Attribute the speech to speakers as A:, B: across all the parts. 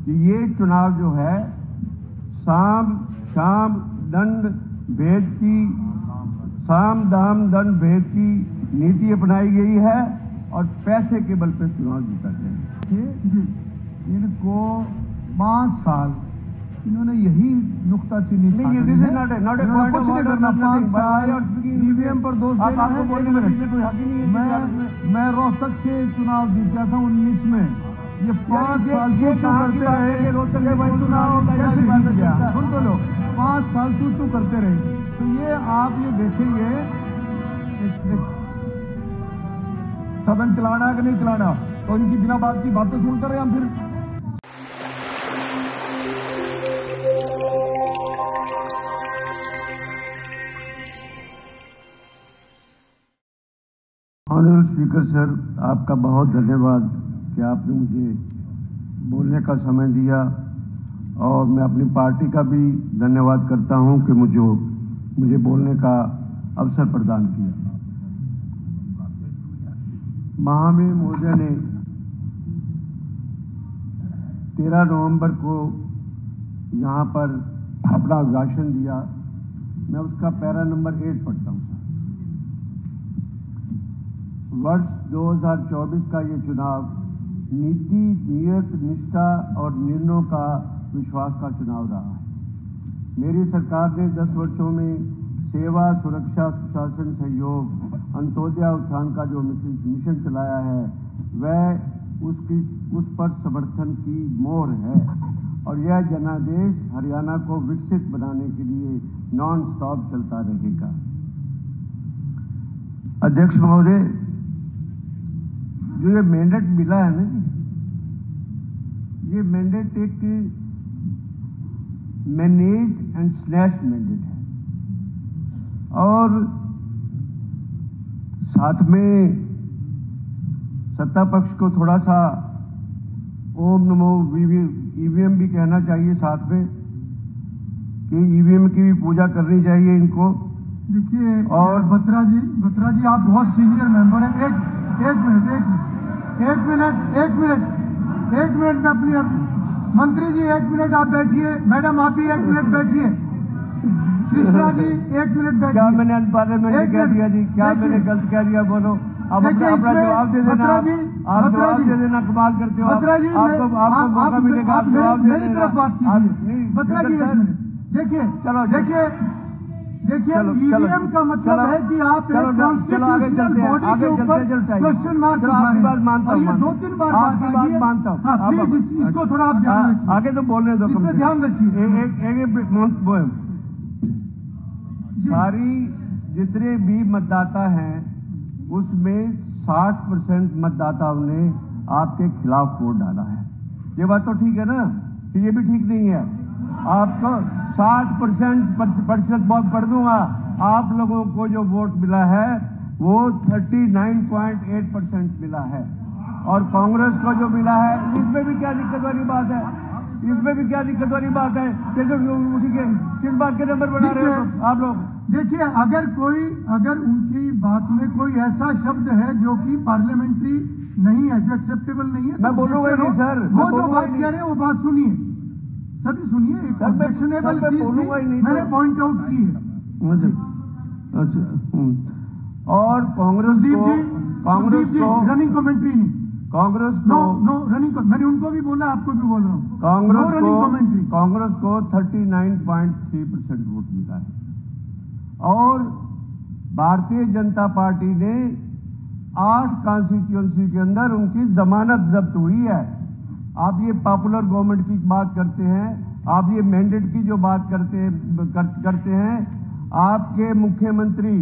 A: कि ये चुनाव जो है साम दाम दंड भेद की नीति अपनाई गई है और पैसे के बल पे चुनाव जीता गया।
B: इनको 5 साल इन्होंने यही नुक्ताचीनी कुछ नहीं करना। 5 साल ईवीएम पर दोष देना है। मैं रोहतक से चुनाव जीता था 19 में। ये 5 साल चूचू करते रहे। चुनाव कैसे जीत गया? सुन तो लो, 5 साल चूचू करते रहे। तो ये आप ये देखेंगे सदन चलाना है कि नहीं चलाना, तो इनकी बिना बात की बातें सुनते रहे हम फिर।
A: ऑनरेबल स्पीकर सर, आपका बहुत धन्यवाद कि आपने मुझे बोलने का समय दिया और मैं अपनी पार्टी का भी धन्यवाद करता हूं कि मुझे बोलने का अवसर प्रदान किया। महामहिम महोदय ने 13 नवंबर को यहाँ पर अपना अभिभाषण दिया। मैं उसका पैरा नंबर 8 पढ़ता हूँ। वर्ष 2024 का ये चुनाव नीति, नियत, निष्ठा और निर्णयों का विश्वास का चुनाव रहा है। मेरी सरकार ने 10 वर्षों में सेवा, सुरक्षा, सुशासन, सहयोग, अंत्योदय उत्थान का जो मिशन चलाया है वह उस पर समर्थन की मोहर है और यह जनादेश हरियाणा को विकसित बनाने के लिए नॉन स्टॉप चलता रहेगा। अध्यक्ष महोदय, जो ये मैंडेट मिला है ना जी, ये मैंडेट एक मैनेज एंड स्नैच मैंडेट है और साथ में सत्ता पक्ष को थोड़ा सा ओम नमो ईवीएम भी कहना चाहिए साथ में कि ईवीएम की भी पूजा करनी चाहिए इनको।
B: देखिए, और बत्रा जी आप बहुत सीनियर मेंबर हैं। एक मिनट में अपनी मंत्री जी 1 मिनट आप बैठिए। मैडम आप भी 1 मिनट बैठिए। कृष्णा जी 1 मिनट बैठिए।
A: क्या मैंने अनपार्लियामेंट्री कह दिया जी? क्या मैंने गलत कह दिया? बोलो, अब अपना जवाब दे देना। आप जवाब दे देना, कमाल करते हो।
B: बत्रा जी,
A: आपको मौका मिलेगा, आप जवाब दे
B: मेरी तरफ बात कीजिए। बत्रा जी देखिए, चलो देखिए ईवीएम का मतलब है कि आप कॉन्स्टिट्यूशनल बॉडी के ऊपर क्वेश्चन मार्क
A: मानता हूँ।
B: ये 2-3 बार
A: आपकी बात मानता हूँ।
B: प्लीज इसको थोड़ा आप ध्यान रखिए।
A: आगे तो बोलने दो,
B: ध्यान रखिए।
A: सारी जितने भी मतदाता हैं उसमें 60% मतदाताओं ने आपके खिलाफ वोट डाला है। ये बात तो ठीक है ना? ये भी ठीक नहीं है। आपको 60% पढ़ दूंगा। आप लोगों को जो वोट मिला है वो 39.8% मिला है और कांग्रेस को जो मिला है, इसमें भी क्या दिक्कत वाली बात है? इसमें भी क्या दिक्कत वाली बात है? किस बात के नंबर बना रहे हो आप लोग?
B: देखिए, अगर उनकी बात में कोई ऐसा शब्द है जो कि पार्लियामेंट्री नहीं है, जो एक्सेप्टेबल नहीं है,
A: मैं बोलूंगा नहीं सर।
B: वो जो बात कह रहे हैं वो बात सुनिए, सभी सुनिए। ऑब्जेक्शनेबल चीज मैंने पॉइंट आउट की है।
A: अच्छा, और कांग्रेस को
B: रनिंग कमेंट्री नहीं,
A: कांग्रेस को
B: नो रनिंग। मैंने उनको भी बोला, आपको भी बोल रहा हूँ।
A: कांग्रेस को 39.3% वोट मिला है और भारतीय जनता पार्टी ने 8 कॉन्स्टिट्यूएंसी के अंदर उनकी जमानत जब्त हुई है। आप ये पॉपुलर गवर्नमेंट की बात करते हैं, आप ये मैंडेट की जो बात करते हैं। आपके मुख्यमंत्री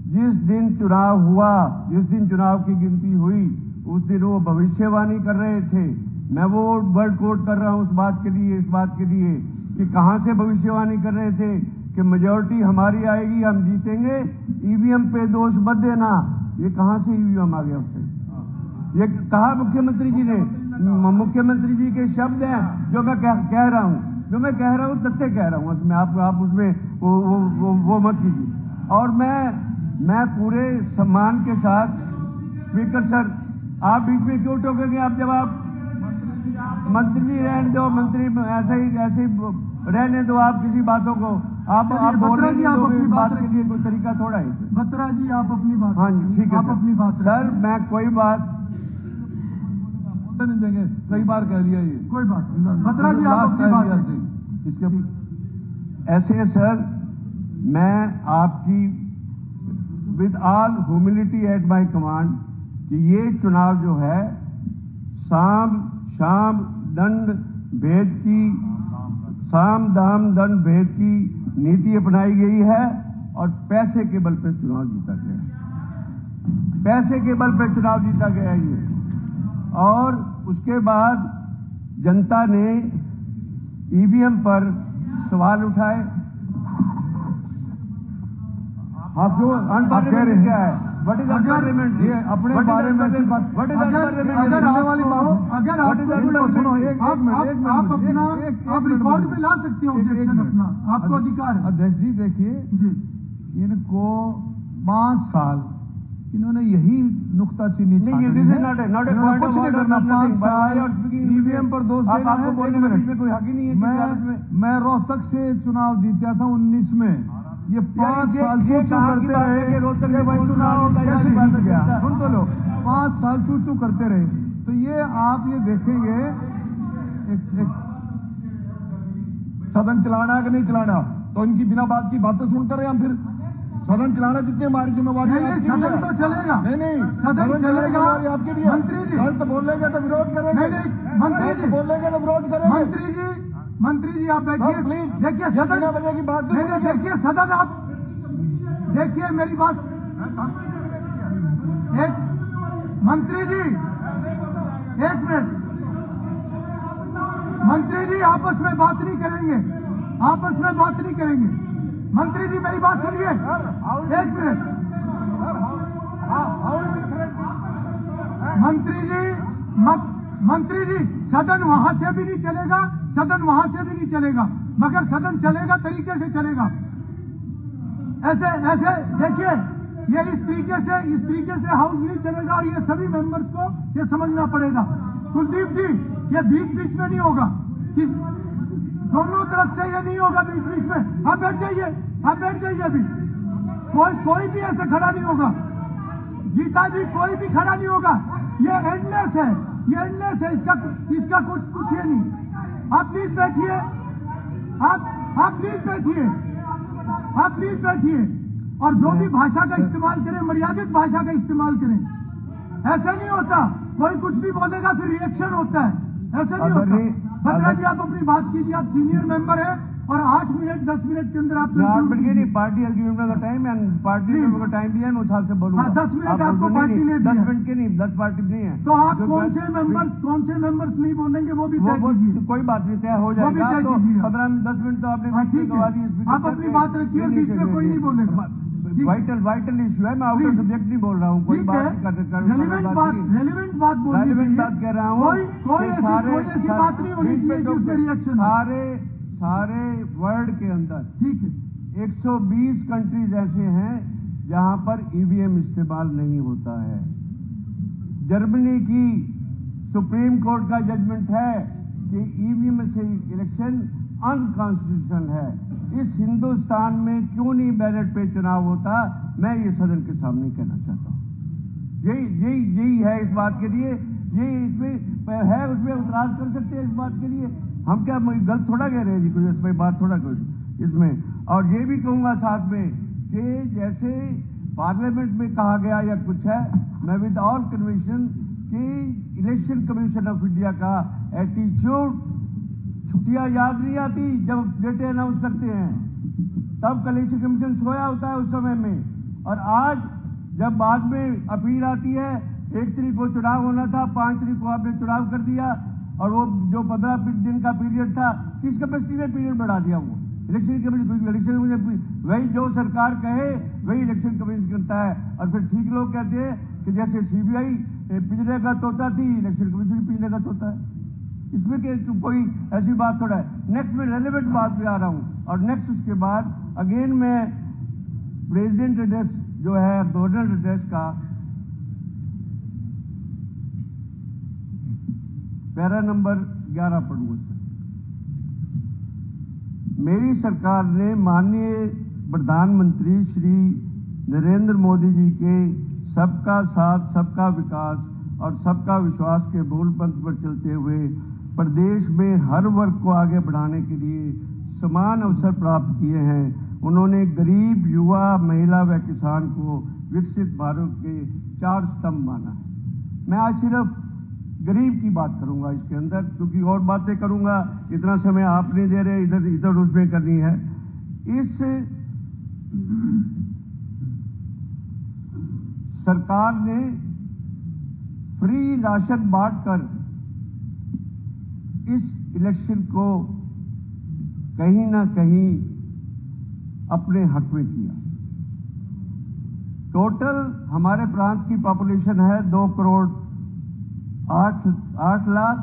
A: जिस दिन चुनाव हुआ, जिस दिन चुनाव की गिनती हुई, उस दिन वो भविष्यवाणी कर रहे थे। मैं वो वर्ड कोट कर रहा हूं इस बात के लिए कि कहां से भविष्यवाणी कर रहे थे कि मेजॉरिटी हमारी आएगी, हम जीतेंगे, ईवीएम पे दोष मत देना। ये कहां से ईवीएम आ गया उससे? ये कहा मुख्यमंत्री जी ने। मुख्यमंत्री जी के शब्द हैं जो मैं कह रहा हूं, तथ्य कह रहा हूं। उसमें आप उसमें वो मत कीजिए। और मैं पूरे सम्मान के साथ, स्पीकर सर आप बीच में क्यों टोकेंगे? आप जब आप मंत्री रहने दो, मंत्री ऐसे ही रहने दो। आप किसी बातों को आप बोलने नहीं दोगे, बात के लिए कोई तरीका थोड़ा है।
B: बत्रा जी आप अपनी बात,
A: हाँ जी ठीक है
B: आप अपनी बात
A: सर, मैं कोई बात
B: नहीं देंगे, कई बार कह लिया ये, कोई बात नहीं। बत्रा जी आप अपनी बात इसके
A: ऐसे सर, मैं आपकी with all humility at my command कि ये चुनाव जो है साम दाम दंड भेद की नीति अपनाई गई है और पैसे के बल पे चुनाव जीता गया है। पैसे के बल पे चुनाव जीता गया है ये। और उसके बाद जनता ने ईवीएम पर सवाल उठाए। आप जो अनपार्लियामेंट क्या है, व्हाट इज अनपार्लियामेंट, ये अपने बारे में व्हाट इज अनपार्लियामेंट,
B: अगर आने वाली बात हो, अगर आप सुनो, आप अपना आप रिकॉर्ड में ला सकते हो ऑब्जेक्शन अपना, आपको अधिकार है।
C: अध्यक्ष जी देखिए जी, इनको 5 साल इन्होंने यही नुक्ताचीनी
A: नॉट ए
C: कुछ नहीं करना। 5 साल ईवीएम पर दोष देना है।
A: बोलने में कोई हक ही नहीं है।
C: मैं रोहतक से चुनाव जीता था 19 में। ये 5 साल चू करते रहे कि भाई चुनाव कैसे जीत गया। सुन तो लो, 5 साल चू करते रहे। तो ये आप ये देखेंगे एक
B: सदन चलाना है कि नहीं चलाना, तो इनकी बिना बात की बातें सुनते रहे हम। फिर सदन चलाना जितनी हमारी जिम्मेवारी है,
C: सदन तो चलेगा।
B: नहीं
C: सदन चलेगा
B: आपके लिए।
C: मंत्री जी
B: गलत बोलेंगे तो विरोध करेंगे,
C: मंत्री जी
B: बोलेंगे तो विरोध करेंगे।
C: मंत्री जी आप देखिए, देखिए सदन
B: बजे की बात
C: देखिए, सदन आप देखिए मेरी बात। एक मंत्री जी, 1 मिनट, मंत्री जी आपस में बात नहीं करेंगे, आपस में बात नहीं करेंगे। मंत्री जी मेरी बात सुनिए, 1 मिनट। मंत्री जी सदन वहां से भी नहीं चलेगा, सदन वहां से भी नहीं चलेगा, मगर सदन चलेगा तरीके से चलेगा। ऐसे देखिए, ये इस तरीके से हाउस नहीं चलेगा। और ये सभी मेंबर्स को ये समझना पड़ेगा। कुलदीप जी, ये बीच में नहीं होगा, कि दोनों तरफ से ये नहीं होगा बीच में। आप बैठ जाइए अभी। कोई भी ऐसे खड़ा नहीं होगा। गीता जी कोई भी खड़ा नहीं होगा। ये एंडलेस है, इसका कुछ ये नहीं। आप प्लीज बैठिए, आप प्लीज बैठिए। और जो भी भाषा का इस्तेमाल करें, मर्यादित भाषा का इस्तेमाल करें। ऐसा नहीं होता, कोई कुछ भी बोलेगा फिर रिएक्शन होता है, ऐसा नहीं होता। भद्रा जी आप अपनी बात कीजिए, आप सीनियर मेंबर है और 8 मिनट 10 मिनट के अंदर आप
A: 8 मिनट के नहीं, पार्टी का टाइम है, पार्टी का टाइम भी है, मैं उस हिसाब से बोलूंगा।
C: 10 मिनट आपको पार्टी ने
A: 10 मिनट के नहीं, 10 पार्टी नहीं है।
C: तो आप कौन से मेंबर्स नहीं बोलेंगे वो भी तय कीजिए।
A: कोई बात नहीं, तय हो जाएगा। तो 15-10 मिनट तो आपने
C: आप अपनी बात रखिए, बीच में कोई नहीं बोलेगा।
A: वाइटल इश्यू है, मैं आउट ऑफ सब्जेक्ट नहीं बोल रहा हूँ। कोई बात
C: रेलेवेंट बात
A: कह रहा हूँ।
C: कोई ऐसी बात नहीं होनी चाहिए जिसमें रिएक्शन।
A: सारे वर्ल्ड के अंदर
C: ठीक है
A: 120 कंट्रीज ऐसे हैं जहां पर ईवीएम इस्तेमाल नहीं होता है। जर्मनी की सुप्रीम कोर्ट का जजमेंट है कि ईवीएम से इलेक्शन अनकॉन्स्टिट्यूशनल है। इस हिंदुस्तान में क्यों नहीं बैलेट पे चुनाव होता, मैं ये सदन के सामने कहना चाहता हूँ। यही है इस बात के लिए, ये इसमें है, उसमें उतराज कर सकते हैं इस बात के लिए। हम क्या गलत थोड़ा कह रहे हैं जी, कोई इसमें बात थोड़ा कोई इसमें। और ये भी कहूंगा साथ में कि जैसे पार्लियामेंट में कहा गया या कुछ है, मैं विद ऑल कन्विक्शन कि इलेक्शन कमीशन ऑफ इंडिया का एटीट्यूड, छुट्टियां याद नहीं आती जब डेटे अनाउंस करते हैं, तब इलेक्शन कमीशन सोया होता है उस समय में। और आज जब बाद में अपील आती है, 1 तारीख को चुनाव होना था, 5 तारीख को आपने चुनाव कर दिया, और वो जो 15 दिन का पीरियड था, किस कैपेसिटी में पीरियड बढ़ा दिया वो इलेक्शन कमीशन। वही जो सरकार कहे वही इलेक्शन कमीशन करता है। और फिर ठीक लोग कहते हैं कि जैसे सीबीआई पिंजरे का तोता थी, इलेक्शन कमीशन पिंजरे का तोता है। इसमें कोई ऐसी बात थोड़ा है। नेक्स्ट में रेलेवेंट बात पे आ रहा हूं। और नेक्स्ट उसके बाद अगेन मैं प्रेसिडेंट एड्रेस जो है, गवर्नर एड्रेस का पैरा नंबर 11 पढ़ूंगा सर। मेरी सरकार ने माननीय प्रधानमंत्री श्री नरेंद्र मोदी जी के सबका साथ, सबका विकास और सबका विश्वास के मूल मंत्र पर चलते हुए प्रदेश में हर वर्ग को आगे बढ़ाने के लिए समान अवसर प्राप्त किए हैं। उन्होंने गरीब, युवा, महिला व किसान को विकसित भारत के 4 स्तंभ माना है। मैं आज सिर्फ गरीब की बात करूंगा इसके अंदर, क्योंकि और बातें करूंगा इतना समय आप नहीं दे रहे, इधर उसमें करनी है। इस सरकार ने फ्री राशन बांटकर इस इलेक्शन को कहीं ना कहीं अपने हक में किया। टोटल हमारे प्रांत की पॉपुलेशन है 2 करोड़ 8 लाख,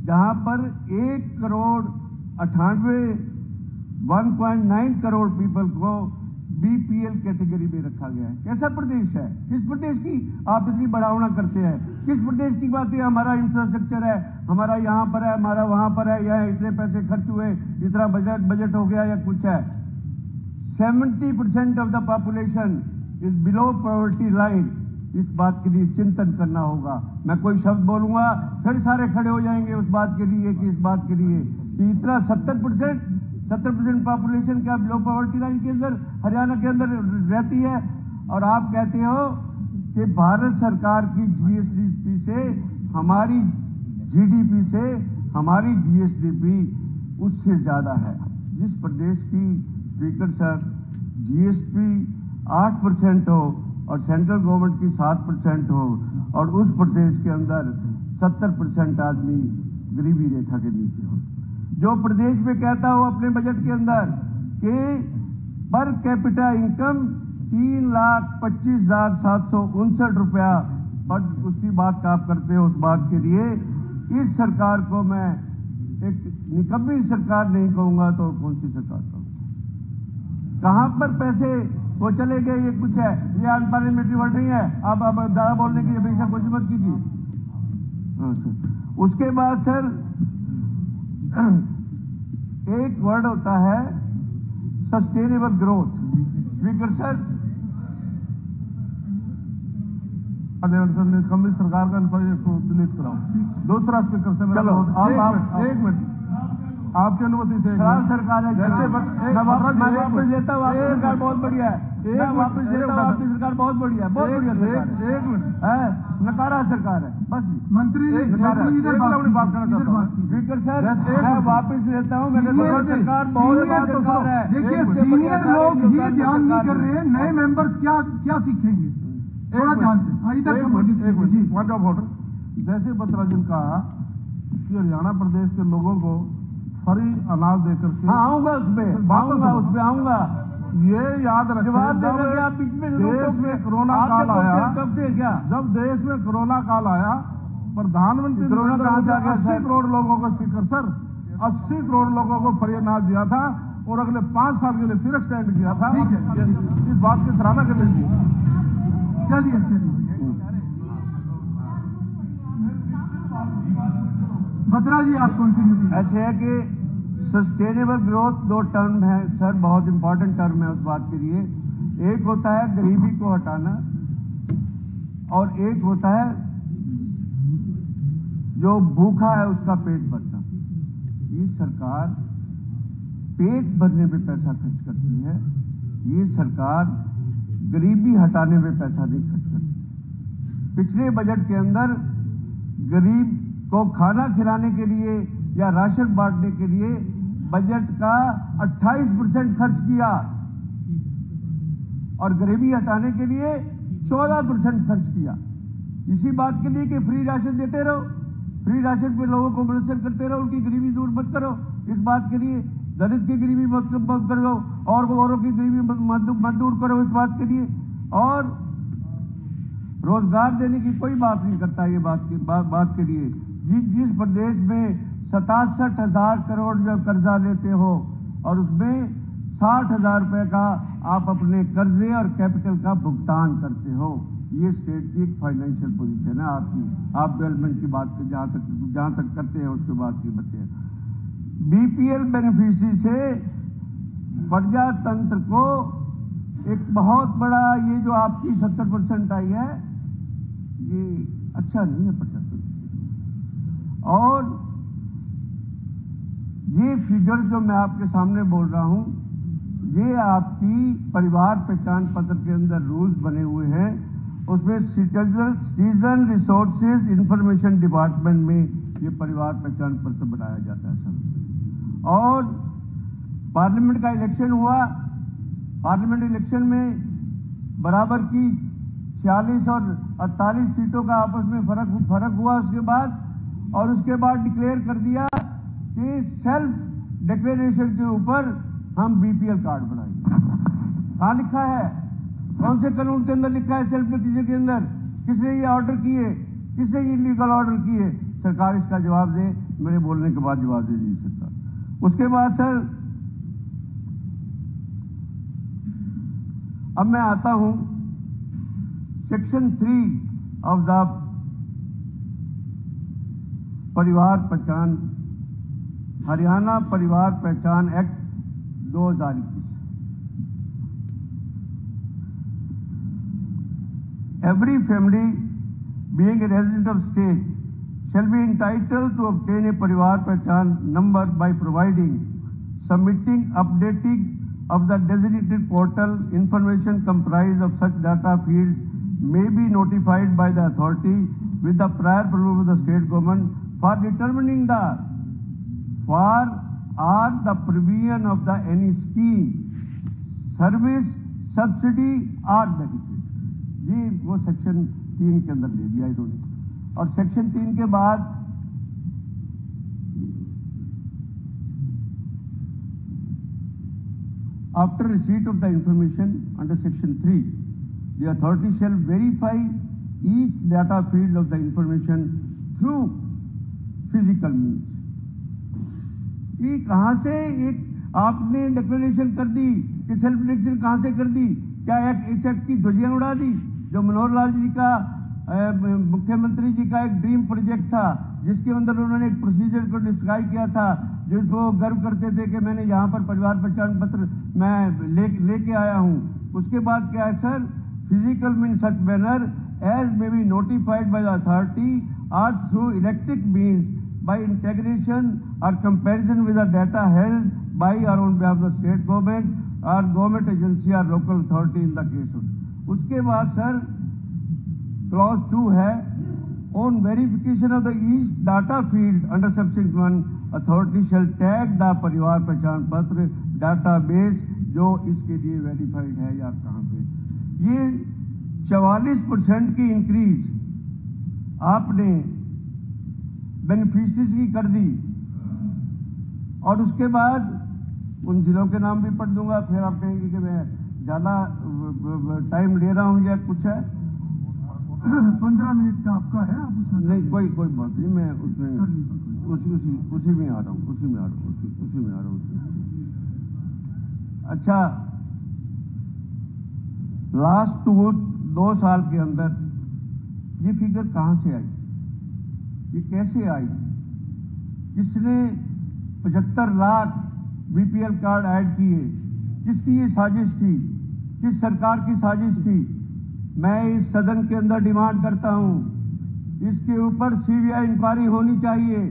A: जहां पर 1.9 करोड़ पीपल को बीपीएल कैटेगरी में रखा गया है। कैसा प्रदेश है? किस प्रदेश की आप इतनी बढ़ावना करते हैं? किस प्रदेश की बात है? हमारा इंफ्रास्ट्रक्चर है, हमारा यहाँ पर है, हमारा वहां पर है, यहाँ इतने पैसे खर्च हुए, इतना बजट हो गया या कुछ है। 70% of the population is below poverty line. इस बात के लिए चिंतन करना होगा। मैं कोई शब्द बोलूंगा फिर सारे खड़े हो जाएंगे उस बात के लिए कि इस बात के लिए कि इतना 70% पॉपुलेशन क्या बिलो पॉवर्टी लाइन के अंदर हरियाणा के अंदर रहती है। और आप कहते हो कि भारत सरकार की जीएसडीपी से हमारी जीडीपी से हमारी जीएसडीपी उससे ज्यादा है। जिस प्रदेश की स्पीकर सर जीएसटी 8% हो और सेंट्रल गवर्नमेंट की 7% हो और उस प्रदेश के अंदर 70% आदमी गरीबी रेखा के नीचे हो, जो प्रदेश में कहता हो अपने बजट के अंदर कि पर कैपिटा इनकम 3,25,759 रुपया, पर उसकी बात आप करते हो। उस बात के लिए इस सरकार को मैं एक निकम्मी सरकार नहीं कहूंगा तो कौन सी सरकार कहूंगा? कहां पर पैसे वो चले गए ये कुछ है, ये अनपार्लियामेंट्री वर्ड नहीं है। आप ज्यादा बोलने की हमेशा कोशिश मत कीजिए। उसके बाद सर एक वर्ड होता है सस्टेनेबल ग्रोथ। स्पीकर सर
B: कमी सरकार का डिलीट कराओ। दूसरा स्पीकर से
A: चलो
B: एक मिनट आपकी अनुमति से
A: सरकार है
B: जैसे
A: मैं वापस लेता हूँ। आपकी सरकार बहुत बढ़िया है, मैं वापस लेता हूँ। आपकी सरकार बहुत बढ़िया है, बहुत बढ़िया सरकार है।
B: एक मिनट
A: है नकारा सरकार है बस।
C: मंत्री
B: बात करना चाहता हूँ।
A: स्पीकर सर मैं वापस लेता हूँ। मेरे सरकार बहुत बढ़िया सरकार है।
C: देखिए सीनियर लोग ही ध्यान नहीं कर रहे हैं, नए मेंबर्स क्या सीखेंगे? थोड़ा ध्यान से इधर संबोधित जी।
B: Point of order. जैसे बतराजन कहा कि हरियाणा प्रदेश के लोगों को फ्री अनाज देकर के
A: आऊंगा उसमें आऊंगा।
B: ये याद रखें
A: जवाब देने के आप बीच में
B: देश में कोरोना काल आया,
A: कब थे क्या?
B: जब देश में कोरोना काल आया प्रधानमंत्री
A: कोरोना कहां से आ गया?
B: 80 करोड़ लोगों को स्पीकर सर 80 करोड़ लोगों को फ्री अनाज दिया था और अगले 5 साल के लिए फिर एक्सटेंड किया था। इस बात की सराहना करनी चाहिए।
C: चलिए बत्रा जी आप कंटिन्यू कीजिए।
A: ऐसे है कि सस्टेनेबल ग्रोथ 2 टर्म है सर, बहुत इंपॉर्टेंट टर्म है उस बात के लिए। एक होता है गरीबी को हटाना और एक होता है जो भूखा है उसका पेट भरना। ये सरकार पेट भरने पे पैसा खर्च करती है, ये सरकार गरीबी हटाने में पैसा नहीं खर्च करती। पिछले बजट के अंदर गरीब को खाना खिलाने के लिए या राशन बांटने के लिए बजट का 28% खर्च किया और गरीबी हटाने के लिए 14% खर्च किया। इसी बात के लिए कि फ्री राशन देते रहो, फ्री राशन पे लोगों को मुयस्सर करते रहो, उनकी गरीबी दूर मत करो। इस बात के लिए दलित की गरीबी मत करो और औरों की गरीबी मत दूर करो इस बात के लिए। और रोजगार देने की कोई बात नहीं करता ये बात के लिए। जिस प्रदेश में 67,000 करोड़ जो कर्जा लेते हो और उसमें 60,000 रुपए का आप अपने कर्जे और कैपिटल का भुगतान करते हो, ये स्टेट की एक फाइनेंशियल पोजीशन है आपकी। आप डेवलपमेंट की बात जहां तक करते हैं उसके बाद की बच्चे बीपीएल बेनिफिशियरी से प्रजातंत्र को एक बहुत बड़ा, ये जो आपकी 70% आई है, ये अच्छा नहीं है प्रजातंत्र। और ये फिगर जो मैं आपके सामने बोल रहा हूं, ये आपकी परिवार पहचान पत्र के अंदर रूल्स बने हुए हैं, उसमें सिटीजन रिसोर्सेज इंफॉर्मेशन डिपार्टमेंट में ये परिवार पहचान पत्र बनाया जाता है सर। और पार्लियामेंट का इलेक्शन हुआ, पार्लियामेंट इलेक्शन में बराबर की 46 और 48 सीटों का आपस में फर्क हुआ उसके बाद, और उसके बाद डिक्लेयर कर दिया कि सेल्फ डिक्लेरेशन के ऊपर हम बीपीएल कार्ड बनाएंगे। कहाँ लिखा है, कौन से कानून के अंदर लिखा है सेल्फ डिक्लेरेशन के अंदर? किसने ये ऑर्डर किए, किसने ये लीगल ऑर्डर किए? सरकार इसका जवाब दे, मेरे बोलने के बाद जवाब दे दी सरकार। उसके बाद सर अब मैं आता हूं सेक्शन 3 ऑफ द परिवार पहचान, हरियाणा परिवार पहचान act 2021। Every family being a resident of state shall be entitled to obtain a Parivar Pehchan number by providing, submitting, updating of the designated portal. Information comprised of such data fields may be notified by the authority with the prior approval of the state government for determining the provision of the any scheme, service, subsidy or benefit। ये वो section 3 के अंदर ले दिया इन्होंने। और section 3 के बाद after receipt of the information under section 3 the authority shell verify each data field of the information through physical means. ये कहां से एक आपने डिक्लेरेशन कर दी कि सेल्फ डिक्लेरेशन कहां से कर दी? क्या इस एक्ट की ध्वजियां उड़ा दी? जो मनोहर लाल जी का मुख्यमंत्री जी का एक ड्रीम प्रोजेक्ट था, जिसके अंदर उन्होंने एक प्रोसीजर को डिस्क्राइब किया था, जिसको गर्व करते थे कि मैंने यहाँ पर परिवार पहचान पत्र मैं लेके आया हूँ। उसके बाद क्या है sir? Physical mean such manner as may be notified by the authority और through electric means by integration or comparison with the data held by or on behalf of the state government or government agency or local authority in the case of। उसके बाद sir clause 2 है, on verification of the each data field under section 1 authority shall tag the परिवार पहचान पत्र database जो इसके लिए verified है या कहाँ पे। ये 44% की इंक्रीज आपने बेनिफिशियरीज की कर दी। और उसके बाद उन जिलों के नाम भी पढ़ दूंगा, फिर आप कहेंगे कि मैं ज्यादा टाइम ले रहा हूं या कुछ है।
C: 15 मिनट का आपका है, आप उसमें
A: नहीं कोई बात नहीं, मैं उसमें उसी में आ रहा हूँ। अच्छा, लास्ट 2 साल के अंदर ये फिगर कहां से आई, ये कैसे आई? किसने 75 लाख बीपीएल कार्ड ऐड किए? किसकी ये साजिश थी? किस सरकार की साजिश थी? मैं इस सदन के अंदर डिमांड करता हूं, इसके ऊपर सीबीआई इंक्वायरी होनी चाहिए।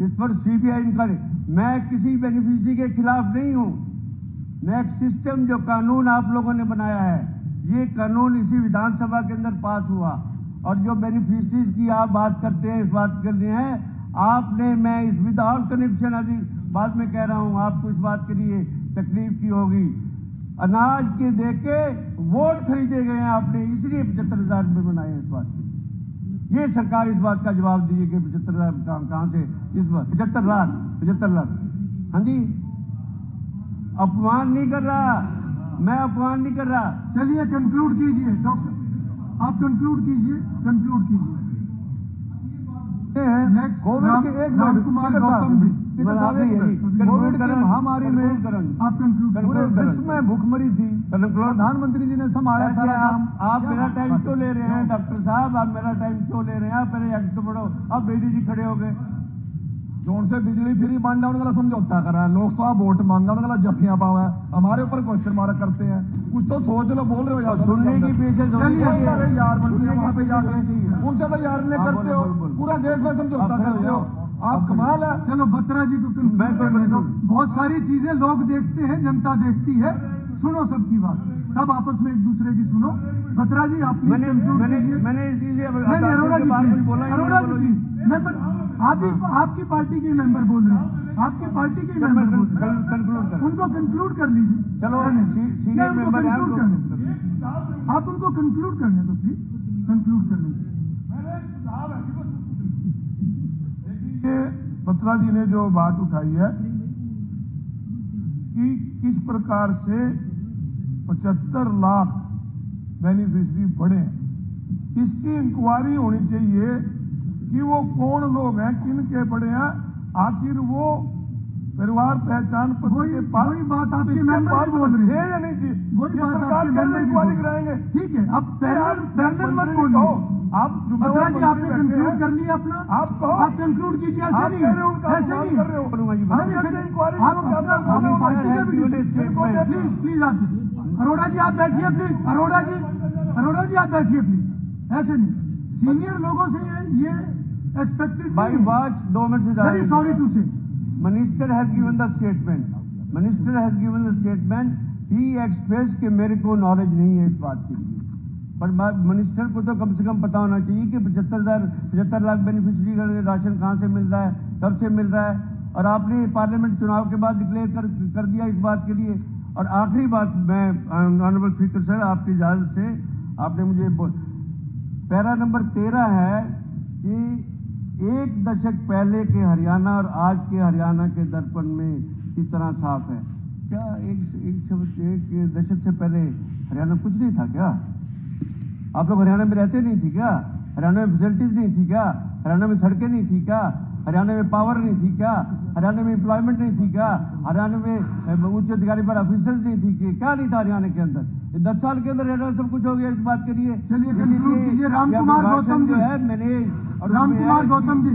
A: इस पर सीबीआई इंक्वायरी। मैं किसी बेनिफिशियरी के खिलाफ नहीं हूं। मैं एक सिस्टम, जो कानून आप लोगों ने बनाया है, ये कानून इसी विधानसभा के अंदर पास हुआ। और जो बेनिफिशियरीज की आप बात करते हैं, इस बात कर रहे हैं आपने, मैं इस विदाउट कनेक्शन अभी बाद में कह रहा हूं, आपको इस बात के लिए तकलीफ की होगी। अनाज के देके वोट खरीदे गए हैं आपने, इसलिए 75,000 रुपये बनाए हैं इस बात के। ये सरकार इस बात का जवाब दीजिए कि 75,000 कहां से? इस बार 75 लाख। हाँ जी, अपमान नहीं कर रहा मैं, अपमान नहीं कर रहा।
C: चलिए कंक्लूड कीजिए डॉक्टर, आप कंक्लूड कीजिए। नेक्स्ट
B: कोविड के एक
C: राम कुमार गौतम जी,
B: कोविड की महामारी में
C: आप कंक्लूड
B: पूरे विश्व में भूखमरी थी, प्रधानमंत्री जी ने संभाला सारा काम।
A: आप मेरा टाइम क्यों ले रहे हैं डॉक्टर साहब, आप मेरा टाइम क्यों ले रहे हैं? आप पहले एक्ट बढ़ो। अब बेदी जी खड़े हो गए,
B: जोन से बिजली फ्री बांटा उनका समझौता करा है, लोकसभा वोट मांगा उनका जफियां पावा है, हमारे ऊपर क्वेश्चन मार्क करते हैं। कुछ तो सोच लो, बोल रहे हो यार,
A: सुनने की पेशेंस होनी चाहिए
B: यार, वहां पे जाकर उनसे तो यार ने करते हो, पूरा देश में समझौता करते हो, आप कमाल है।
C: चलो बत्रा जी को बहुत सारी चीजें लोग देखते हैं, जनता देखती है, सुनो सबकी बात, सब आपस में एक दूसरे की सुनो। बत्रा जी आप
A: मैंने इसी से
C: अरोड़ा जी आपकी पार्टी के मेंबर बोल रहे हैं, आपकी पार्टी के मेंबर बोल रहे हैं,
A: कंक्लूड कर,
C: उनको कंक्लूड कर लीजिए।
A: चलो सीनियर मेंबर
C: आप उनको कंक्लूड करने दो, प्लीज कंक्लूड करने दो।
B: बत्रा जी ने जो बात उठाई है कि किस प्रकार से 75 लाख बेनिफिशरी बढ़े, इसकी इंक्वायरी होनी चाहिए कि वो कौन लोग हैं, किन के बढ़े हैं, आखिर वो परिवार पहचान पत्र के पास।
C: वही बात आपके मेंबर बोल रहे हैं
B: या नहीं थी,
C: वही बात
B: सरकार कैसे इंक्वायरी कराएंगे?
C: ठीक है, अब पैरेलल मत बोलिए।
B: आप
C: बत्रा जी आपने कंक्लूड कर लिया अपना,
B: आप कहो,
C: आप कंक्लूड कीजिए। ऐसे नहीं, ऐसे नहीं
B: कर रहे हो।
C: प्लीज आप अरोड़ा जी आप बैठिए, प्लीज अरोड़ा जी आप बैठिए प्लीज। ऐसे नहीं, सीनियर लोगों से ये एक्सपेक्टेड
A: बाई वॉच 2 मिनट से
C: वेरी सॉरी टू से
A: minister has given the statement, minister has given the statement, he express कि मेरे को नॉलेज नहीं है इस बात की, पर मिनिस्टर को तो कम से कम पता होना चाहिए कि 75 लाख बेनिफिशियरी का राशन कहाँ से मिल रहा है, कब से मिल रहा है, और आपने पार्लियामेंट चुनाव के बाद डिक्लेयर कर दिया इस बात के लिए। और आखिरी बात, मैं ऑनरेबल स्पीकर सर आपकी इजाजत से, आपने मुझे पैरा नंबर 13 है कि 1 दशक पहले के हरियाणा और आज के हरियाणा के दर्पण में किस तरह साफ है। क्या एक दशक से पहले हरियाणा कुछ नहीं था क्या? आप लोग हरियाणा में रहते नहीं थी क्या? हरियाणा में फैसिलिटीज नहीं थी क्या? हरियाणा में सड़कें नहीं थी क्या? हरियाणा में पावर नहीं थी क्या? हरियाणा में एम्प्लॉयमेंट नहीं थी क्या? हरियाणा में उच्च अधिकारी पर ऑफिसर्स नहीं थी क्या? नहीं था हरियाणा के अंदर? 10 साल के अंदर हरियाणा सब कुछ हो गया इस बात के लिए।
C: चलिए राम कुमार गौतम जी,
A: जो है मैंने
C: राम कुमार गौतम जी